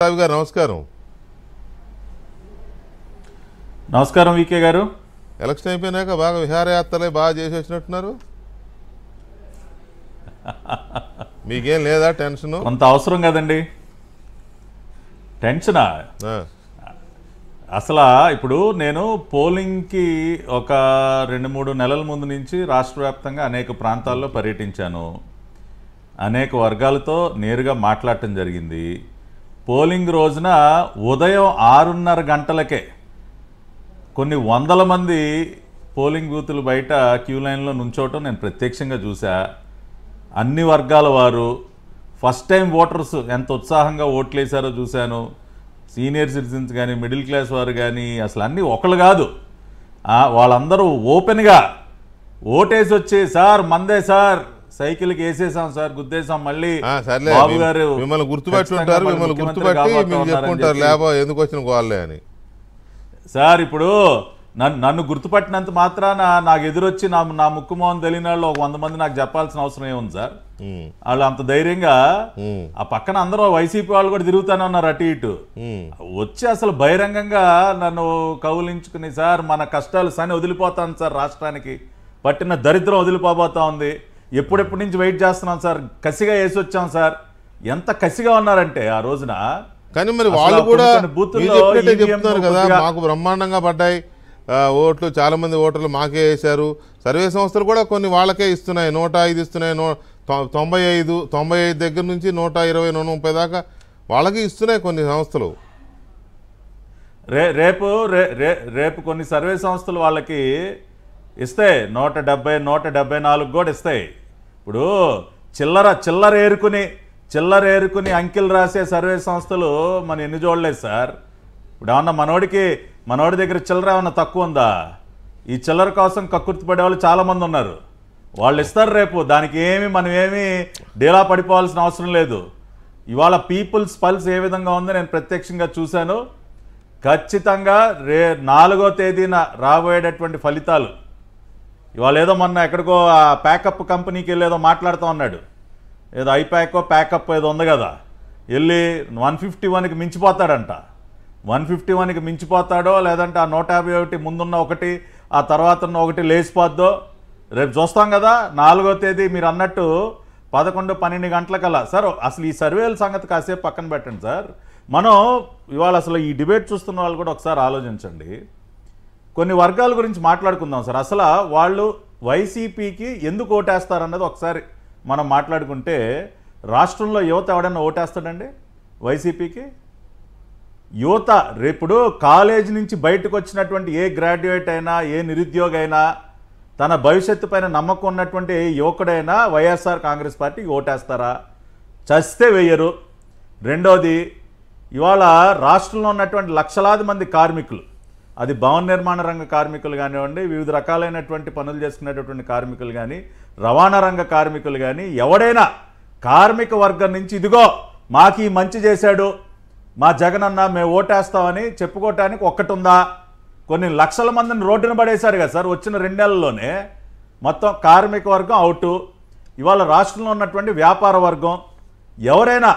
గారు నమస్కారం. నమస్కారం వికే గారు. ఎలక్షన్ అయిపోయినాక బాగా విహారయాత్రలే బాగా చేసి వచ్చినట్టున్నారు. మీకేం లేదా టెన్షన్? కొంత అవసరం కదండి టెన్షనా. అసలు ఇప్పుడు నేను పోలింగ్కి ఒక 2-3 నెలల ముందు నుంచి రాష్ట్ర వ్యాప్తంగా అనేక ప్రాంతాల్లో పర్యటించాను. అనేక వర్గాలతో నేరుగా మాట్లాడటం జరిగింది. పోలింగ్ రోజున ఉదయం 6:30 గంటలకే కొన్ని వందల మంది పోలింగ్ బూతులు బయట క్యూ లైన్లో నుంచోవటం నేను ప్రత్యక్షంగా చూసా. అన్ని వర్గాల వారు, ఫస్ట్ టైం ఓటర్స్ ఎంత ఉత్సాహంగా ఓట్లేశారో చూశాను. సీనియర్ సిటిజన్స్ కానీ, మిడిల్ క్లాస్ వారు కానీ, అసలు అన్నీ ఒకళ్ళు కాదు, వాళ్ళందరూ ఓపెన్గా ఓటేసి వచ్చి, సార్ మందే సార్, సైకిల్కి వేసేసాం సార్, గుద్దేశాం, మళ్ళీ బాబు గారు మిమ్మల్ని గుర్తుపెట్టుకుంటారు, మిమ్మల్ని గుర్తుపెట్టి మీకు చెప్పుకుంటారు లేబో ఎందుకు వచ్చిన గోళ్ళే అని. సార్ ఇప్పుడు నన్ను గుర్తుపట్టినంత మాత్రాన నాకు ఎదురొచ్చి నా ముక్కుమోహన్ తెలియని వాళ్ళు ఒక 100 మంది నాకు చెప్పాల్సిన అవసరం ఏముంది సార్? వాళ్ళు అంత ధైర్యంగా ఆ పక్కన అందరూ వైసీపీ వాళ్ళు కూడా తిరుగుతానే ఉన్నారు అటు ఇటు వచ్చి అసలు బహిరంగంగా నన్ను కౌలించుకుని, సార్ మన కష్టాలు సని వదిలిపోతాను సార్, రాష్ట్రానికి పట్టిన దరిద్రం వదిలిపోబోతా ఉంది, ఎప్పుడెప్పటి నుంచి వెయిట్ చేస్తున్నాం సార్, కసిగా వేసి వచ్చాం సార్. ఎంత కసిగా ఉన్నారంటే ఆ రోజున. కానీ మరి వాళ్ళు కూడా చెప్తున్నారు కదా, మాకు బ్రహ్మాండంగా పడ్డాయి ఓట్లు, చాలా మంది ఓటర్లు మాకే వేశారు. సర్వే సంస్థలు కూడా కొన్ని వాళ్ళకే ఇస్తున్నాయి, 105 ఇస్తున్నాయి, 95 దగ్గర నుంచి 120, 130 దాకా వాళ్ళకి ఇస్తున్నాయి కొన్ని సంస్థలు. రేపు కొన్ని సర్వే సంస్థలు వాళ్ళకి ఇస్తాయి 170, 174 కూడా ఇస్తాయి. ఇప్పుడు చిల్లర ఏరుకుని అంకెలు రాసే సర్వే సంస్థలు మనం ఎన్ని చూడలేదు సార్. ఇప్పుడు ఏమన్నా మనోడి దగ్గర చిల్లర ఏమన్నా తక్కువ ఉందా? ఈ చిల్లర కోసం కక్కుర్తి పడే వాళ్ళు చాలామంది ఉన్నారు, వాళ్ళు ఇస్తారు రేపు. దానికి మనం ఏమి డీలా పడిపోవాల్సిన అవసరం లేదు. ఇవాళ పీపుల్స్ పల్స్ ఏ విధంగా ఉందో నేను ప్రత్యక్షంగా చూశాను. ఖచ్చితంగా 4వ తేదీన రాబోయేటటువంటి ఫలితాలు, ఇవాళ ఏదో మొన్న ఎక్కడికో ప్యాకప్ కంపెనీకి వెళ్ళి ఏదో మాట్లాడుతూ ఉన్నాడు, ఏదో ఐప్యాకో ప్యాకప్ ఏదో ఉంది కదా, వెళ్ళి 151కి మించిపోతాడంట. 151కి మించిపోతాడో లేదంటే ఆ 151 ముందున్న ఒకటి ఆ తర్వాత ఉన్న ఒకటి లేచిపోద్దో రేపు చూస్తాం కదా. 4వ తేదీ మీరు అన్నట్టు 11-12 గంటలకల్లా. సార్ అసలు ఈ సర్వేల సంగతి కాసేపు పక్కన పెట్టండి సార్. మనం ఇవాళ అసలు ఈ డిబేట్ చూస్తున్న వాళ్ళు కూడా ఒకసారి ఆలోచించండి. కొన్ని వర్గాల గురించి మాట్లాడుకుందాం సార్. అసలు వాళ్ళు వైసీపీకి ఎందుకు ఓటేస్తారన్నది ఒకసారి మనం మాట్లాడుకుంటే, రాష్ట్రంలో యువత ఎవడన్నా ఓటేస్తాడండి వైసీపీకి? యువత రేపుడు కాలేజీ నుంచి బయటకు వచ్చినటువంటి ఏ గ్రాడ్యుయేట్ అయినా, ఏ నిరుద్యోగి అయినా, తన భవిష్యత్తు పైన నమ్మకం ఉన్నటువంటి ఏ యువకుడైనా వైఎస్ఆర్ కాంగ్రెస్ పార్టీకి ఓటేస్తారా? చస్తే వేయరు. రెండోది, ఇవాళ రాష్ట్రంలో ఉన్నటువంటి లక్షలాది మంది కార్మికులు, అది భవన నిర్మాణ రంగ కార్మికులు కానివ్వండి, వివిధ రకాలైనటువంటి పనులు చేసుకునేటటువంటి కార్మికులు కానీ, రవాణా రంగ కార్మికులు కానీ, ఎవడైనా కార్మిక వర్గం నుంచి ఇదిగో మాకు ఈ మంచి చేశాడు, మా జగనన్న మేము ఓటేస్తామని చెప్పుకోవటానికి ఒక్కటి ఉందా? కొన్ని లక్షల మందిని రోడ్డున పడేశారు కదా సార్ వచ్చిన 2 నెలల్లోనే. మొత్తం కార్మిక వర్గం అవుటు. ఇవాళ రాష్ట్రంలో ఉన్నటువంటి వ్యాపార వర్గం, ఎవరైనా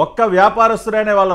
ఒక్క వ్యాపారస్తుడైన వాళ్ళ